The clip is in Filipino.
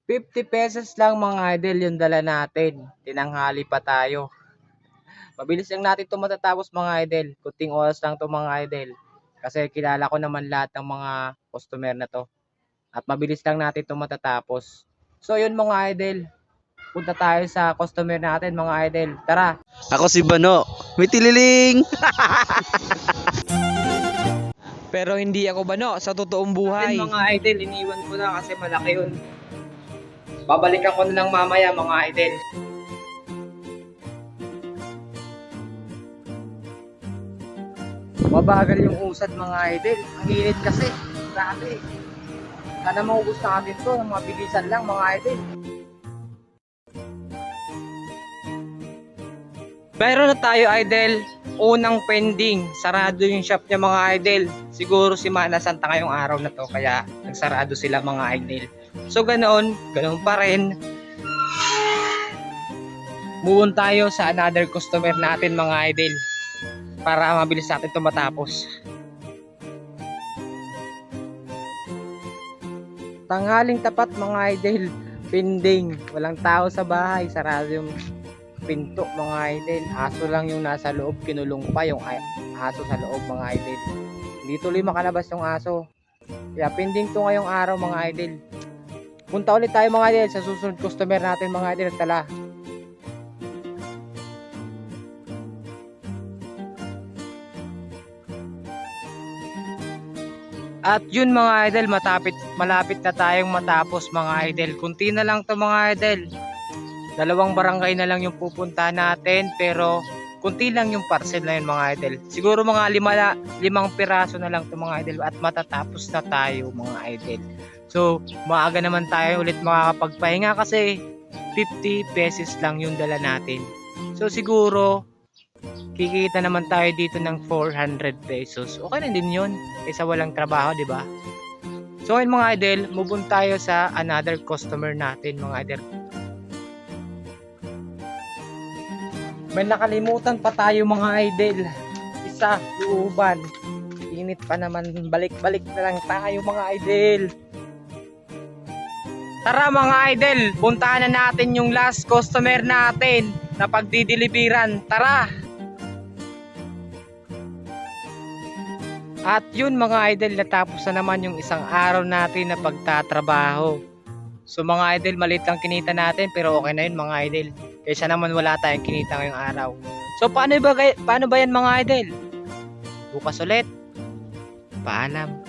₱50 lang mga idol yung dala natin. Tinanghali pa tayo. Mabilis lang natin 'to matatapos mga idol. Kunting oras lang 'to mga idol. Kasi kilala ko naman lahat ng mga customer na 'to. At mabilis lang natin 'to matatapos. So yun mga idol, punta tayo sa customer natin mga idol. Tara! Ako si Bano. May tililing! Pero hindi ako Bano sa totoong buhay. Mga idol, iniwan ko na kasi malaki yun. Babalikan ko na lang mamaya mga idol. Mabagal yung usad mga idol. Ang init kasi. Grabe. Sana maubos na natin to. Mabilisan lang mga idol. Meron na tayo idol. Unang pending. Sarado yung shop niya mga idol. Siguro si Mana Santa ngayong araw na to. Kaya nagsarado sila mga idol. So ganoon pa rin. Move on tayo sa another customer natin mga idol. Para mabilis natin ito matapos. Tanghaling tapat mga idol. Pending. Walang tao sa bahay. Sarado yung pinto mga idol. Aso lang yung nasa loob. Kinulong pa yung aso sa loob mga idol. Hindi tuloy makalabas yung aso. Kaya pending to ngayong araw mga idol. Punta ulit tayo mga idol sa susunod customer natin mga idol. Tala. At yun mga idol, malapit na tayong matapos mga idol. Kunti na lang to mga idol. 2 barangay na lang yung pupunta natin, pero kunti lang yung parcel na yun mga idol. Siguro mga 5 piraso na lang to mga idol at matatapos na tayo mga idol. So maaga naman tayo ulit makakapagpahinga kasi ₱50 lang yung dala natin. So siguro kikita naman tayo dito ng ₱400. Okay na din yun kaysa walang trabaho, di ba? So ayun mga idol, move on tayo sa another customer natin mga idol. May nakalimutan pa tayo mga idol. Isa, luuban. Init pa naman, balik-balik na lang tayo mga idol. Tara mga idol, puntahan na natin yung last customer natin na pagdideliveran. Tara! At yun mga idol, natapos na naman yung isang araw natin na pagtatrabaho. So mga idol, maliit lang kinita natin pero okay na yun mga idol. Kaysa naman wala tayong kinita ngayong araw. So paano ba yan mga idol? Bukas ulit. Paalam.